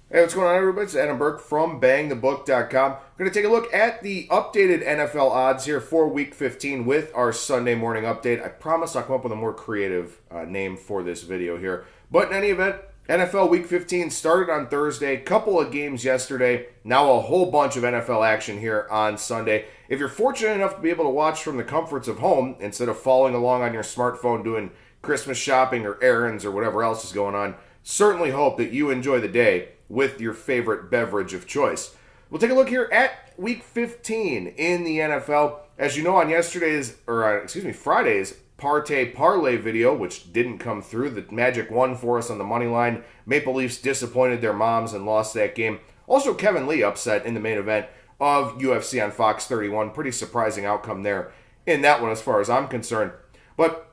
Hey, what's going on, everybody? It's Adam Burke from BangTheBook.com. We're going to take a look at the updated NFL odds here for Week 15 with our Sunday morning update. I promise I'll come up with a more creative name for this video here. But in any event, NFL Week 15 started on Thursday, couple of games yesterday, now a whole bunch of NFL action here on Sunday. If you're fortunate enough to be able to watch from the comforts of home instead of following along on your smartphone doing Christmas shopping or errands or whatever else is going on, certainly hope that you enjoy the day with your favorite beverage of choice. We'll take a look here at Week 15 in the NFL. As you know, on Friday's Partay Parlay video, which didn't come through, the Magic won for us on the money line. Maple Leafs disappointed their moms and lost that game. Also, Kevin Lee upset in the main event of UFC on Fox 31. Pretty surprising outcome there in that one as far as I'm concerned. But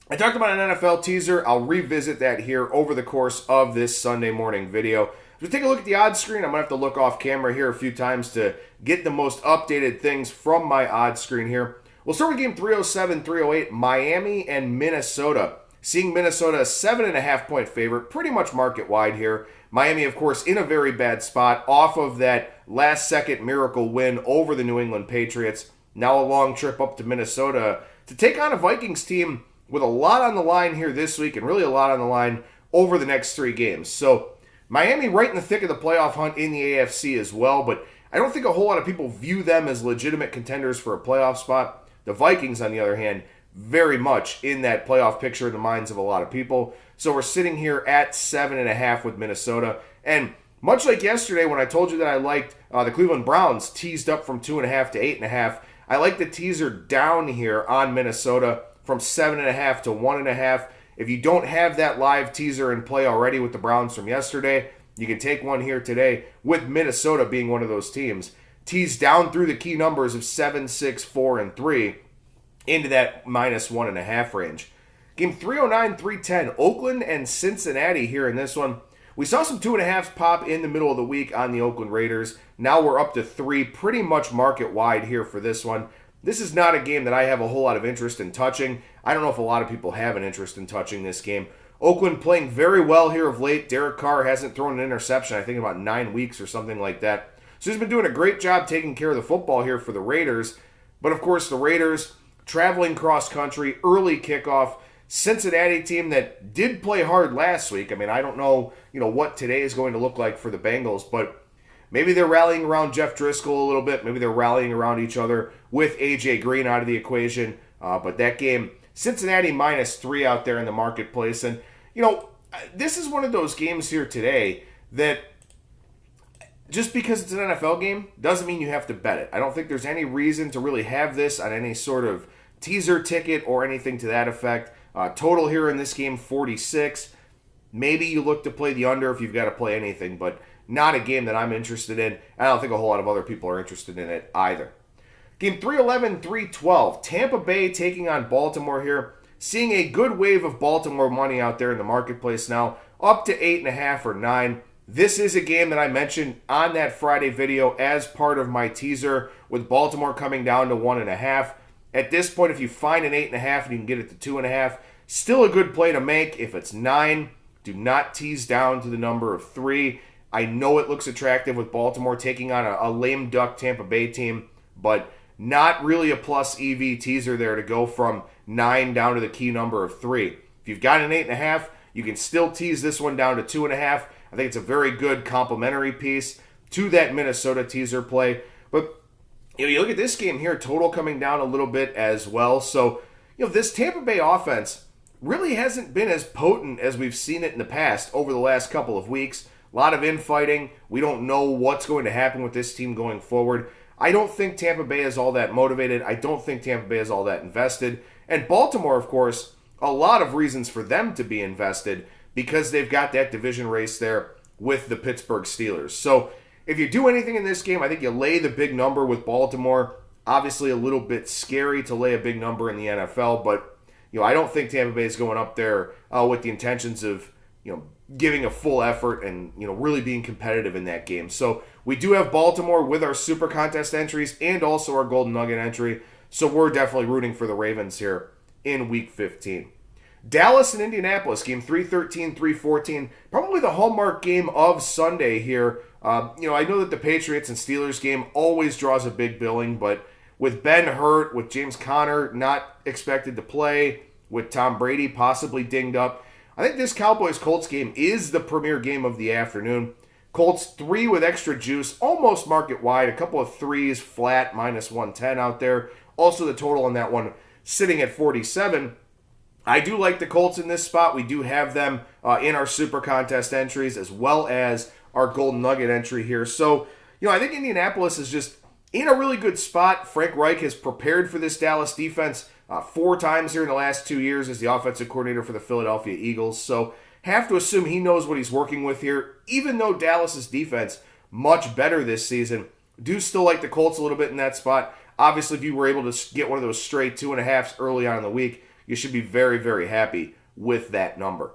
I talked about an NFL teaser. I'll revisit that here over the course of this Sunday morning video. So take a look at the odds screen. I'm going to have to look off camera here a few times to get the most updated things from my odds screen here. We'll start with game 307, 308, Miami and Minnesota. Seeing Minnesota a 7.5 point favorite, pretty much market wide here. Miami, of course, in a very bad spot off of that last second miracle win over the New England Patriots. Now a long trip up to Minnesota to take on a Vikings team with a lot on the line here this week and really a lot on the line over the next three games. So Miami right in the thick of the playoff hunt in the AFC as well, but I don't think a whole lot of people view them as legitimate contenders for a playoff spot. The Vikings, on the other hand, very much in that playoff picture in the minds of a lot of people. So we're sitting here at 7.5 with Minnesota. And much like yesterday when I told you that I liked the Cleveland Browns teased up from 2.5 to 8.5, I like the teaser down here on Minnesota from 7.5 to 1.5. If you don't have that live teaser in play already with the Browns from yesterday, you can take one here today with Minnesota being one of those teams. Tease down through the key numbers of 7, 6, 4, and 3 into that minus 1.5 range. Game 309, 310, Oakland and Cincinnati here in this one. We saw some 2.5s pop in the middle of the week on the Oakland Raiders. Now we're up to 3, pretty much market wide here for this one. This is not a game that I have a whole lot of interest in touching. I don't know if a lot of people have an interest in touching this game. Oakland playing very well here of late. Derek Carr hasn't thrown an interception, I think, in about 9 weeks or something like that. So he's been doing a great job taking care of the football here for the Raiders. But, of course, the Raiders traveling cross-country, early kickoff. Cincinnati team that did play hard last week. I mean, I don't know, what today is going to look like for the Bengals, but maybe they're rallying around Jeff Driscoll a little bit. Maybe they're rallying around each other with A.J. Green out of the equation. But that game, Cincinnati minus 3 out there in the marketplace. And, this is one of those games here today that just because it's an NFL game doesn't mean you have to bet it. I don't think there's any reason to really have this on any sort of teaser ticket or anything to that effect. Total here in this game, 46. Maybe you look to play the under if you've got to play anything, but not a game that I'm interested in. I don't think a whole lot of other people are interested in it either. Game 311, 312. Tampa Bay taking on Baltimore here. Seeing a good wave of Baltimore money out there in the marketplace now, up to 8.5 or 9. This is a game that I mentioned on that Friday video as part of my teaser with Baltimore coming down to 1.5. At this point, if you find an 8.5 and you can get it to 2.5, still a good play to make. If it's 9, do not tease down to the number of 3. I know it looks attractive with Baltimore taking on a lame duck Tampa Bay team, but not really a plus EV teaser there to go from 9 down to the key number of 3. If you've got an 8.5, you can still tease this one down to 2.5. I think it's a very good complementary piece to that Minnesota teaser play. But you look at this game here, total coming down a little bit as well. So, this Tampa Bay offense really hasn't been as potent as we've seen it in the past over the last couple of weeks. A lot of infighting. We don't know what's going to happen with this team going forward. I don't think Tampa Bay is all that motivated. I don't think Tampa Bay is all that invested. And Baltimore, of course, a lot of reasons for them to be invested because they've got that division race there with the Pittsburgh Steelers. So if you do anything in this game, I think you lay the big number with Baltimore. Obviously a little bit scary to lay a big number in the NFL, but I don't think Tampa Bay is going up there with the intentions of giving a full effort and really being competitive in that game. So we do have Baltimore with our SuperContest entries and also our Golden Nugget entry. So we're definitely rooting for the Ravens here in Week 15. Dallas and Indianapolis, game 313, 314, probably the hallmark game of Sunday here. I know that the Patriots and Steelers game always draws a big billing, but with Ben hurt, with James Conner not expected to play, with Tom Brady possibly dinged up, I think this Cowboys-Colts game is the premier game of the afternoon. Colts 3 with extra juice, almost market wide, a couple of threes flat, minus 110 out there. Also the total on that one sitting at 47. I do like the Colts in this spot. We do have them in our Super Contest entries as well as our Golden Nugget entry here. So, I think Indianapolis is just in a really good spot. Frank Reich has prepared for this Dallas defense 4 times here in the last 2 years as the offensive coordinator for the Philadelphia Eagles. So, have to assume he knows what he's working with here. Even though Dallas's defense much better this season, do still like the Colts a little bit in that spot. Obviously, if you were able to get one of those straight 2.5s early on in the week, you should be very, very happy with that number.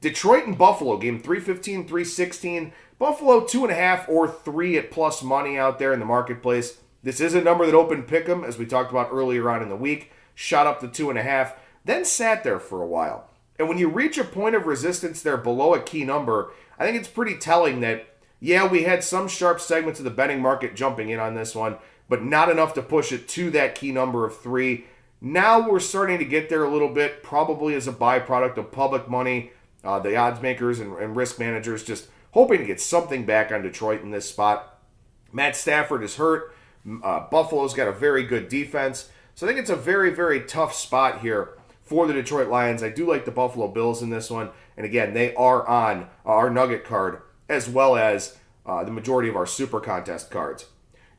Detroit and Buffalo, game 315, 316. Buffalo 2.5 or 3 at plus money out there in the marketplace. This is a number that opened pick'em, as we talked about earlier on in the week. Shot up to 2.5, then sat there for a while. And when you reach a point of resistance there below a key number, I think it's pretty telling that, we had some sharp segments of the betting market jumping in on this one, but not enough to push it to that key number of 3. Now we're starting to get there a little bit, probably as a byproduct of public money, the odds makers and risk managers just hoping to get something back on Detroit in this spot. Matt Stafford is hurt. Buffalo's got a very good defense. So I think it's a very, very tough spot here for the Detroit Lions. I do like the Buffalo Bills in this one. And again, they are on our Nugget card as well as the majority of our Super Contest cards.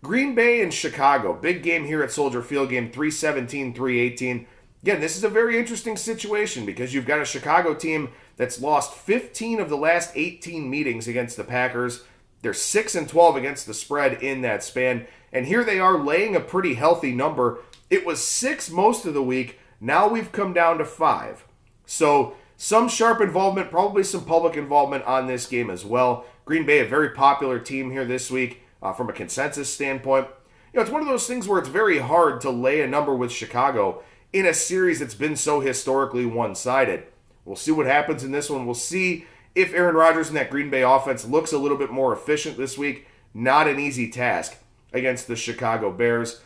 Green Bay and Chicago. Big game here at Soldier Field, game 317, 318. Again, this is a very interesting situation because you've got a Chicago team that's lost 15 of the last 18 meetings against the Packers. They're 6-12 against the spread in that span. And here they are laying a pretty healthy number. It was 6 most of the week. Now we've come down to 5. So some sharp involvement, probably some public involvement on this game as well. Green Bay, a very popular team here this week from a consensus standpoint. It's one of those things where it's very hard to lay a number with Chicago in a series that's been so historically one-sided. We'll see what happens in this one. We'll see if Aaron Rodgers and that Green Bay offense looks a little bit more efficient this week. Not an easy task against the Chicago Bears.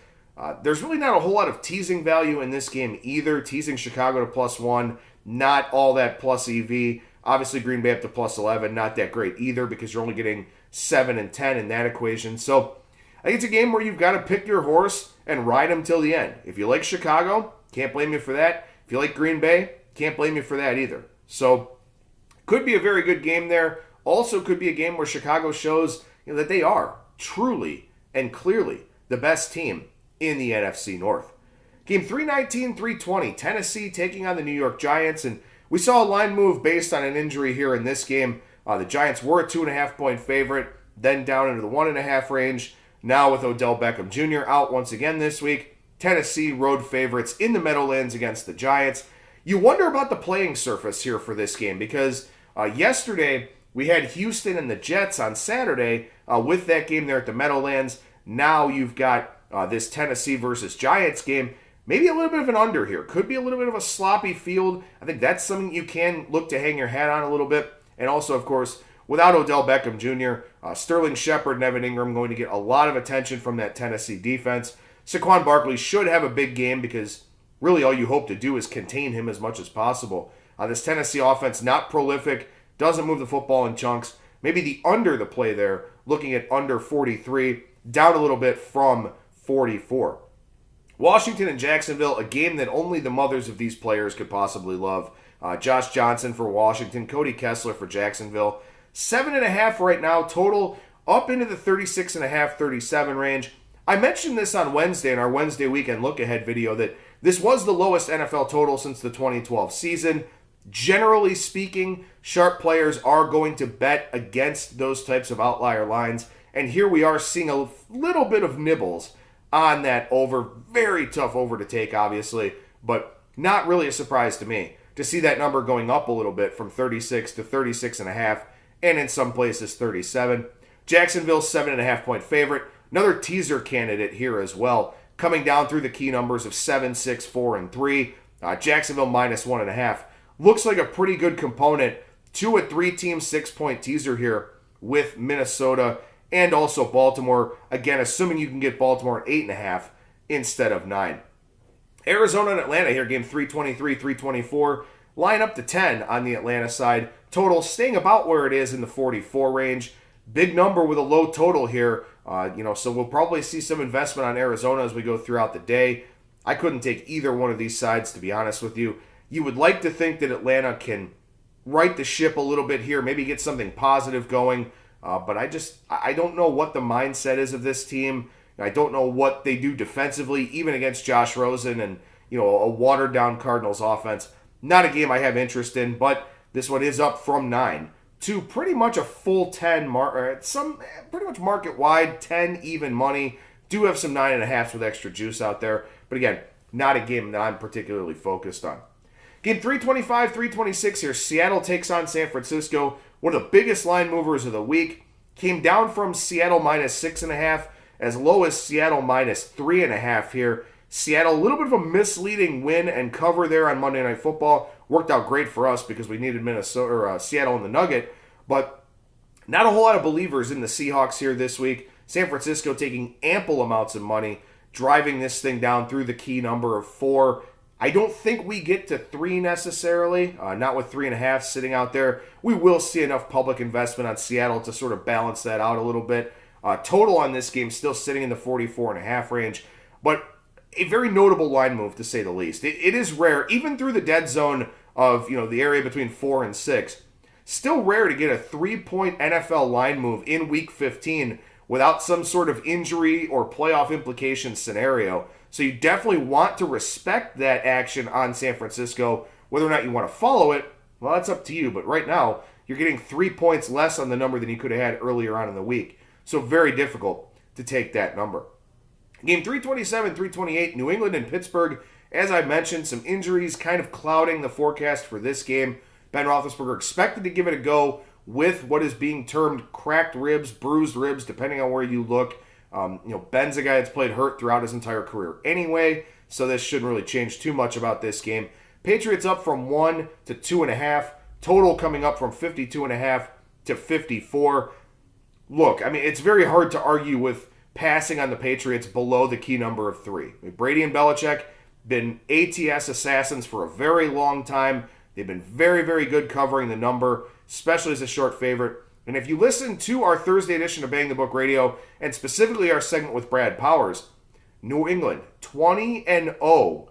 There's really not a whole lot of teasing value in this game either. Teasing Chicago to +1, not all that plus EV. Obviously, Green Bay up to +11, not that great either because you're only getting 7 and 10 in that equation. So I think it's a game where you've got to pick your horse and ride him till the end. If you like Chicago, can't blame you for that. If you like Green Bay, can't blame you for that either. So could be a very good game there. Also could be a game where Chicago shows that they are truly and clearly the best team in the NFC North. Game 319, 320, Tennessee taking on the New York Giants, and we saw a line move based on an injury here in this game. The Giants were a 2.5-point favorite, then down into the 1.5 range. Now with Odell Beckham Jr. out once again this week, Tennessee road favorites in the Meadowlands against the Giants. You wonder about the playing surface here for this game because yesterday we had Houston and the Jets on Saturday with that game there at the Meadowlands. Now you've got this Tennessee versus Giants game. Maybe a little bit of an under here. Could be a little bit of a sloppy field. I think that's something you can look to hang your hat on a little bit. And also, of course, without Odell Beckham Jr., Sterling Shepard and Evan Ingram going to get a lot of attention from that Tennessee defense. Saquon Barkley should have a big game because really all you hope to do is contain him as much as possible. This Tennessee offense, not prolific, doesn't move the football in chunks. Maybe the under the play there, looking at under 43, down a little bit from 44. Washington and Jacksonville, a game that only the mothers of these players could possibly love. Josh Johnson for Washington, Cody Kessler for Jacksonville. 7.5 right now, total up into the 36.5, 37 range. I mentioned this on Wednesday in our Wednesday weekend look-ahead video that this was the lowest NFL total since the 2012 season. Generally speaking, sharp players are going to bet against those types of outlier lines. And here we are seeing a little bit of nibbles on that over. Very tough over to take, obviously, but not really a surprise to me to see that number going up a little bit from 36 to 36.5, and in some places 37. Jacksonville's 7.5-point favorite. Another teaser candidate here as well, coming down through the key numbers of 7, 6, 4, and 3. Jacksonville minus 1.5. looks like a pretty good component to a 3-team 6-point teaser here with Minnesota and also Baltimore. Again, assuming you can get Baltimore at 8.5 instead of 9. Arizona and Atlanta here, game 323, 324. Line up to 10 on the Atlanta side. Total staying about where it is in the 44 range. Big number with a low total here. So we'll probably see some investment on Arizona as we go throughout the day. I couldn't take either one of these sides, to be honest with you. You would like to think that Atlanta can right the ship a little bit here, maybe get something positive going. But I don't know what the mindset is of this team. I don't know what they do defensively, even against Josh Rosen and, a watered-down Cardinals offense. Not a game I have interest in, but this one is up from 9 to pretty much a full 10, pretty much market-wide, 10 even money. Do have some 9.5s with extra juice out there. But again, not a game that I'm particularly focused on. Game 325, 326 here. Seattle takes on San Francisco. One of the biggest line movers of the week. Came down from Seattle minus 6.5 as low as Seattle minus 3.5 here. Seattle, a little bit of a misleading win and cover there on Monday Night Football. Worked out great for us because we needed Seattle in the Nugget. But not a whole lot of believers in the Seahawks here this week. San Francisco taking ample amounts of money, driving this thing down through the key number of 4. I don't think we get to 3 necessarily, not with 3.5 sitting out there. We will see enough public investment on Seattle to sort of balance that out a little bit. Total on this game still sitting in the 44.5 range, but a very notable line move to say the least. It is rare, even through the dead zone of the area between 4 and 6. Still rare to get a 3-point NFL line move in Week 15 without some sort of injury or playoff implication scenario. So you definitely want to respect that action on San Francisco. Whether or not you want to follow it, well, that's up to you. But right now, you're getting 3 points less on the number than you could have had earlier on in the week. So very difficult to take that number. Game 327, 328, New England and Pittsburgh. As I mentioned, some injuries kind of clouding the forecast for this game. Ben Roethlisberger expected to give it a go with what is being termed cracked ribs, bruised ribs, depending on where you look. Ben's a guy that's played hurt throughout his entire career anyway, so this shouldn't really change too much about this game. Patriots up from 1 to 2.5. Total coming up from 52.5 to 54. Look, it's very hard to argue with passing on the Patriots below the key number of 3. Brady and Belichick been ATS assassins for a very long time. They've been very, very good covering the number, especially as a short favorite. And if you listen to our Thursday edition of Bang the Book Radio, and specifically our segment with Brad Powers, New England 20-0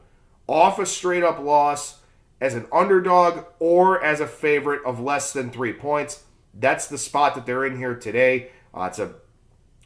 off a straight-up loss as an underdog or as a favorite of less than 3 points. That's the spot that they're in here today. It's a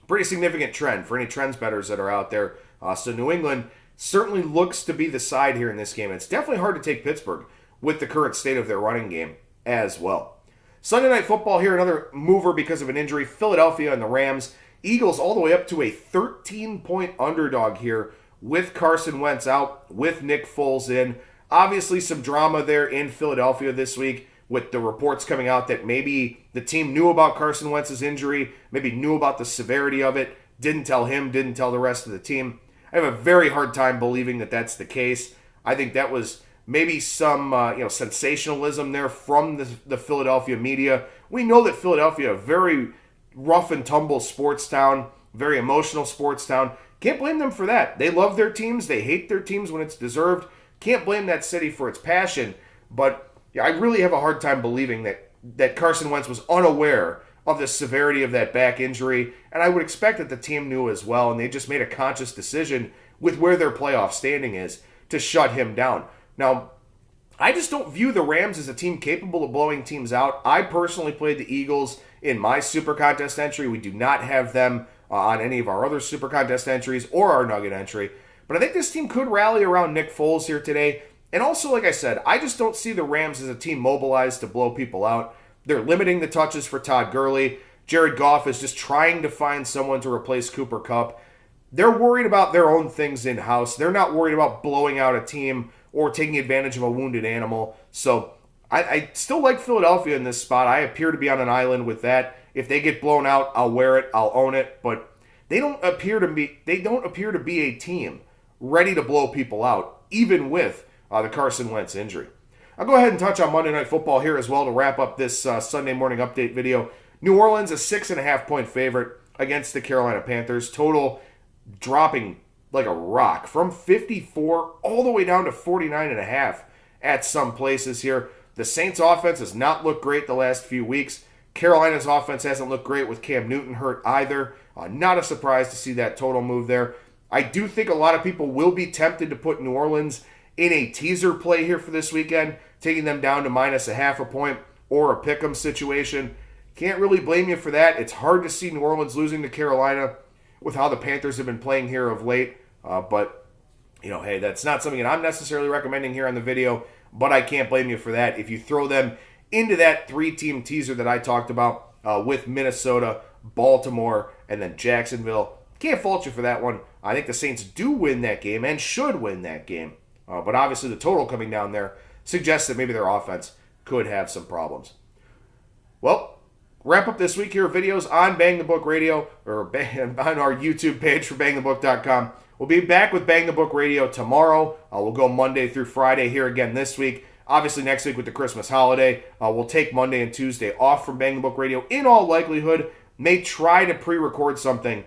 pretty significant trend for any trends bettors that are out there. So New England certainly looks to be the side here in this game. It's definitely hard to take Pittsburgh with the current state of their running game as well. Sunday Night Football here, another mover because of an injury. Philadelphia and the Rams. Eagles all the way up to a 13-point underdog here with Carson Wentz out, with Nick Foles in. Obviously some drama there in Philadelphia this week with the reports coming out that maybe the team knew about Carson Wentz's injury, maybe knew about the severity of it, didn't tell him, didn't tell the rest of the team. I have a very hard time believing that that's the case. I think that was maybe some sensationalism there from the Philadelphia media. We know that Philadelphia, a very rough and tumble sports town, very emotional sports town. Can't blame them for that. They love their teams. They hate their teams when it's deserved. Can't blame that city for its passion. But I really have a hard time believing that Carson Wentz was unaware of the severity of that back injury. And I would expect that the team knew as well. And they just made a conscious decision with where their playoff standing is to shut him down. Now, I just don't view the Rams as a team capable of blowing teams out. I personally played the Eagles in my SuperContest entry. We do not have them on any of our other SuperContest entries or our Nugget entry. But I think this team could rally around Nick Foles here today. And also, like I said, I just don't see the Rams as a team mobilized to blow people out. They're limiting the touches for Todd Gurley. Jared Goff is just trying to find someone to replace Cooper Kupp. They're worried about their own things in-house. They're not worried about blowing out a team or taking advantage of a wounded animal. So I still like Philadelphia in this spot. I appear to be on an island with that. If they get blown out, I'll wear it. I'll own it. But they don't appear to be a team ready to blow people out, even with the Carson Wentz injury. I'll go ahead and touch on Monday Night Football here as well to wrap up this Sunday morning update video. New Orleans, a 6.5-point favorite against the Carolina Panthers. Total dropping like a rock from 54 all the way down to 49.5 at some places here. The Saints offense has not looked great the last few weeks. Carolina's offense hasn't looked great with Cam Newton hurt either. Not a surprise to see that total move there. I do think a lot of people will be tempted to put New Orleans in a teaser play here for this weekend, taking them down to -0.5 point or a pick'em situation. Can't really blame you for that. It's hard to see New Orleans losing to Carolina with how the Panthers have been playing here of late. But, hey, that's not something that I'm necessarily recommending here on the video, but I can't blame you for that. If you throw them into that 3-team teaser that I talked about with Minnesota, Baltimore, and then Jacksonville, can't fault you for that one. I think the Saints do win that game and should win that game. But obviously the total coming down there suggests that maybe their offense could have some problems. Well, wrap up this week here of videos on Bang the Book Radio, or on our YouTube page for BangTheBook.com. We'll be back with Bang the Book Radio tomorrow. We'll go Monday through Friday here again this week. Obviously next week with the Christmas holiday, we'll take Monday and Tuesday off from Bang the Book Radio. In all likelihood, may try to pre-record something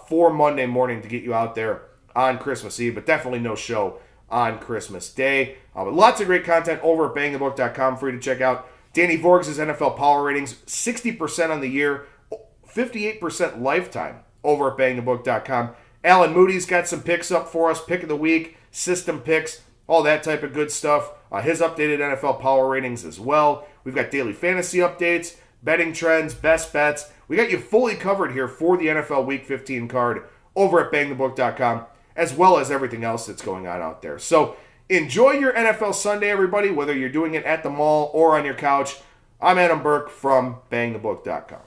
for Monday morning to get you out there on Christmas Eve, but definitely no show on Christmas Day. But lots of great content over at BangTheBook.com for you to check out. Danny Vorgs' NFL Power Ratings, 60% on the year, 58% lifetime over at BangTheBook.com. Alan Moody's got some picks up for us, pick of the week, system picks, all that type of good stuff. His updated NFL Power Ratings as well. We've got daily fantasy updates, betting trends, best bets. We got you fully covered here for the NFL Week 15 card over at BangTheBook.com, as well as everything else that's going on out there. So enjoy your NFL Sunday, everybody, whether you're doing it at the mall or on your couch. I'm Adam Burke from BangTheBook.com.